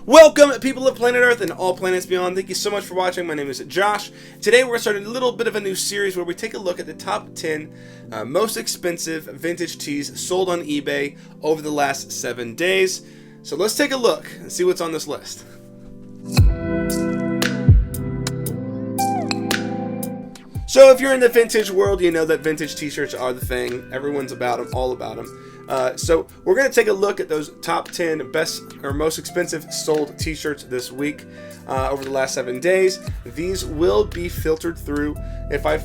Welcome, people of planet Earth and all planets beyond. Thank you so much for watching. My name is Josh. Today we're starting a little bit of a new series where we take a look at the top 10 most expensive vintage tees sold on eBay over the last 7 days. So let's take a look and see what's on this list. So if you're in the vintage world, you know that vintage t-shirts are the thing. Everyone's about them, all about them. So we're going to take a look at those top 10 best or most expensive sold t-shirts this week over the last 7 days. These will be filtered through. If I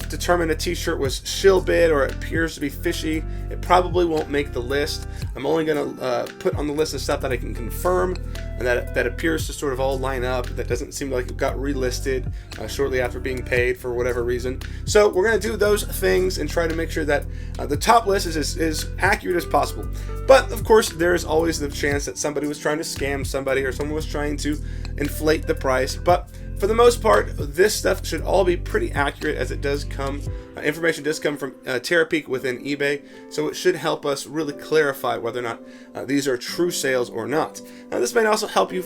determine a t-shirt was shill bid or it appears to be fishy, it probably won't make the list. I'm only going to put on the list of stuff that I can confirm and that appears to sort of all line up, that doesn't seem like it got relisted shortly after being paid for whatever reason. So we're going to do those things and try to make sure that the top list is as accurate as possible. But of course, there is always the chance that somebody was trying to scam somebody or someone was trying to inflate the price. But for the most part, this stuff should all be pretty accurate, as it does come, information does come from Terapeak within eBay, so it should help us really clarify whether or not these are true sales or not. Now, this might also help you,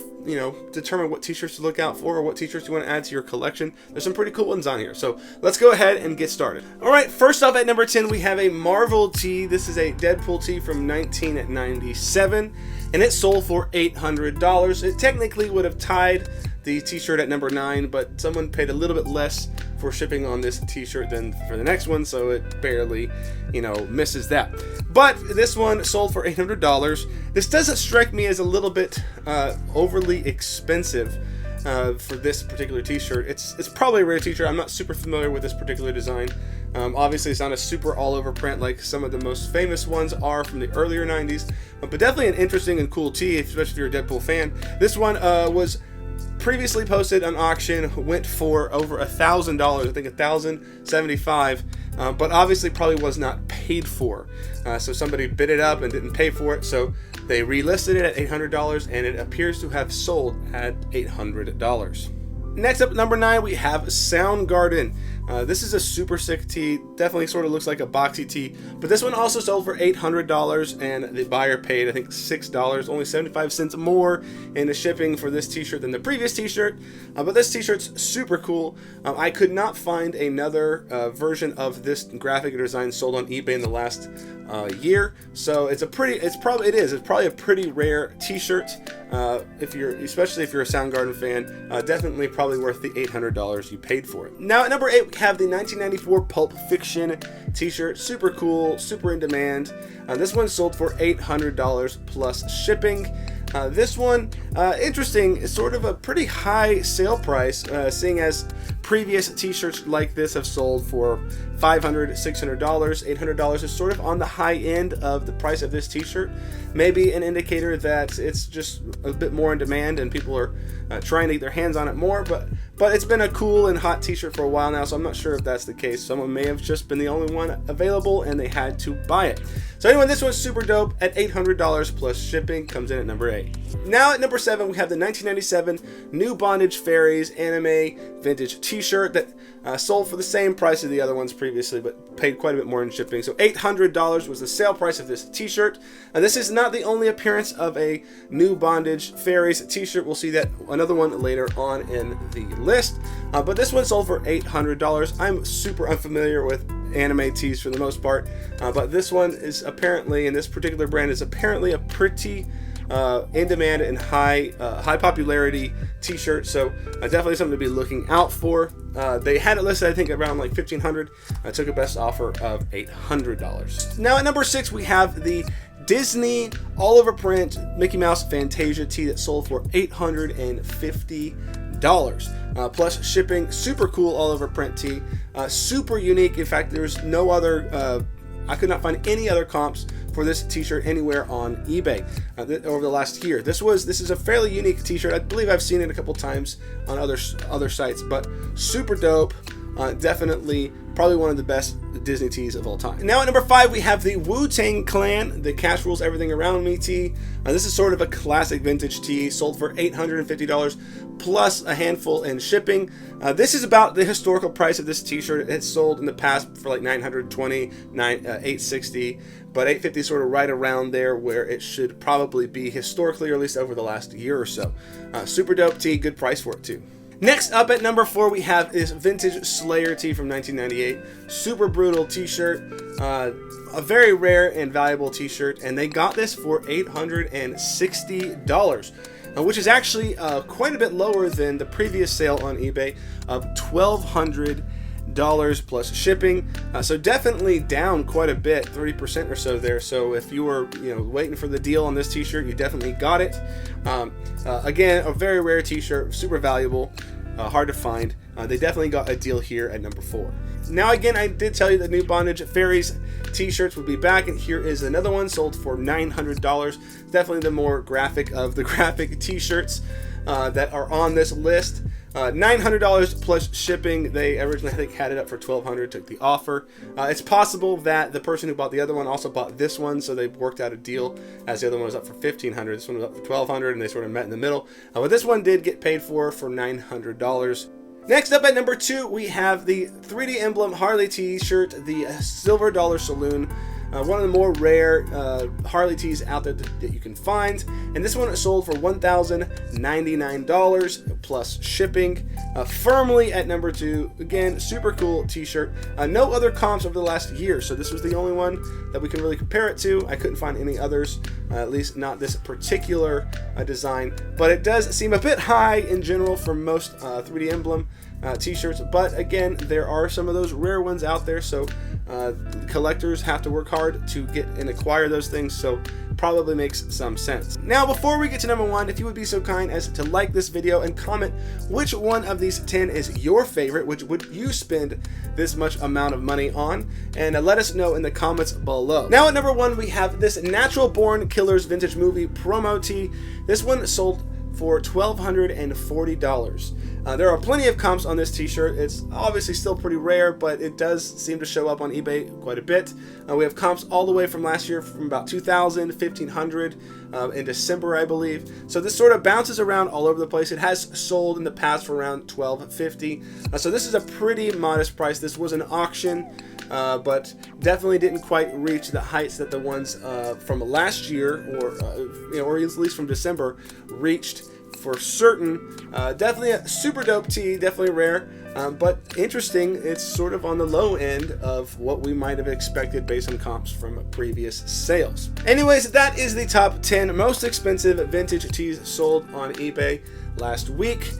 determine what t-shirts to look out for or what t-shirts you want to add to your collection. There's some pretty cool ones on here, so let's go ahead and get started. All right, first off at number 10, we have a Marvel tee. This is a Deadpool tee from 1997, and it sold for $800. It technically would have tied the t-shirt at number 9, but someone paid a little bit less for shipping on this t-shirt than for the next one, so it barely, misses that. But this one sold for $800. This doesn't strike me as a little bit overly expensive for this particular t-shirt. It's probably a rare t-shirt. I'm not super familiar with this particular design. Obviously, it's not a super all-over print like some of the most famous ones are from the earlier 90s, but definitely an interesting and cool tee, especially if you're a Deadpool fan. This one was previously posted on auction, went for over $1,000, I think $1,075, but obviously probably was not paid for. So somebody bid it up and didn't pay for it, so they relisted it at $800, and it appears to have sold at $800. Next up, number 9, we have Soundgarden. This is a super sick tee. Definitely sort of looks like a boxy tee, but this one also sold for $800, and the buyer paid, I think, $6, only 75 cents more in the shipping for this t-shirt than the previous t-shirt. But this t-shirt's super cool. I could not find another version of this graphic design sold on eBay in the last year, so it's probably a pretty rare t-shirt. Especially if you're a Soundgarden fan, definitely probably worth the $800 you paid for it. Now at number 8, we have the 1994 Pulp Fiction t-shirt. Super cool, super in demand. This one sold for $800 plus shipping. This one, interesting, is sort of a pretty high sale price, seeing as previous t-shirts like this have sold for $500, $600, $800 is sort of on the high end of the price of this t-shirt. Maybe an indicator that it's just a bit more in demand and people are trying to get their hands on it more, but it's been a cool and hot t-shirt for a while now, so I'm not sure if that's the case. Someone may have just been the only one available and they had to buy it. So anyway, this one's super dope at $800 plus shipping, comes in at number 8. Now at number 7, we have the 1997 New Bondage Fairies anime vintage t-shirt that sold for the same price as the other ones previously, but paid quite a bit more in shipping. So $800 was the sale price of this t-shirt. And this is not the only appearance of a New Bondage Fairies t-shirt. We'll see that another one later on in the list. But this one sold for $800. I'm super unfamiliar with anime tees for the most part, but this one is apparently, and this particular brand is apparently a pretty in demand and high popularity t-shirt, so definitely something to be looking out for. They had it listed, I think, around like $1,500. I took a best offer of $800. Now at number 6, we have the Disney all-over print Mickey Mouse Fantasia tee that sold for $850 plus shipping. Super cool all-over print tee, super unique. In fact, there's no other I could not find any other comps for this t-shirt anywhere on eBay over the last year. This is a fairly unique t-shirt. I believe I've seen it a couple times on other sites, but super dope. Definitely probably one of the best Disney tees of all time. Now at number 5 we have the Tang Clan, the Cash Rules Everything Around Me tee. This is sort of a classic vintage tee, sold for $850 plus a handful in shipping. This is about the historical price of this t-shirt. It's sold in the past for like $920, $860, but $850 is sort of right around there where it should probably be historically, or at least over the last year or so. Super dope tee, good price for it too. Next up at number 4 we have this vintage Slayer tee from 1998. Super brutal t-shirt, a very rare and valuable t-shirt, and they got this for $860. Which is actually quite a bit lower than the previous sale on eBay of $1,200 plus shipping. So definitely down quite a bit, 30% or so there. So if you were waiting for the deal on this t-shirt, you definitely got it. Again, a very rare t-shirt, super valuable, hard to find. They definitely got a deal here at number 4. Now again, I did tell you that new Bondage Fairies t-shirts would be back, and here is another one sold for $900. Definitely the more graphic of the graphic t-shirts that are on this list. $900 plus shipping. They originally, I think, had it up for $1,200, took the offer. It's possible that the person who bought the other one also bought this one, so they worked out a deal as the other one was up for $1,500. This one was up for $1,200, and they sort of met in the middle. But this one did get paid for $900. Next up at number 2, we have the 3D Emblem Harley t-shirt, the Silver Dollar Saloon. One of the more rare Harley tees out there that you can find. And this one sold for $1,099 plus shipping. Firmly at number 2. Again, super cool t-shirt. No other comps over the last year, so this was the only one that we can really compare it to. I couldn't find any others, at least not this particular design. But it does seem a bit high in general for most 3D Emblem t-shirts. But again, there are some of those rare ones out there, so collectors have to work hard to get and acquire those things, so probably makes some sense. Now before we get to number 1, if you would be so kind as to like this video and comment which one of these 10 is your favorite, which would you spend this much amount of money on, and let us know in the comments below. Now at number 1 we have this Natural Born Killers vintage movie promo tee. This one sold for $1,240. There are plenty of comps on this t-shirt. It's obviously still pretty rare, but it does seem to show up on eBay quite a bit. We have comps all the way from last year, from about $2,000, $1,500 in December, I believe. So this sort of bounces around all over the place. It has sold in the past for around $1,250. So this is a pretty modest price. This was an auction, but definitely didn't quite reach the heights that the ones from last year, or at least from December, reached for certain. Definitely a super dope tee, definitely rare, but interesting. It's sort of on the low end of what we might have expected based on comps from previous sales. Anyways, that is the top 10 most expensive vintage tees sold on eBay last week.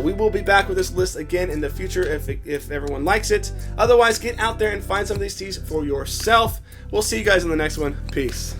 We will be back with this list again in the future if everyone likes it. Otherwise, get out there and find some of these tees for yourself. We'll see you guys in the next one. Peace.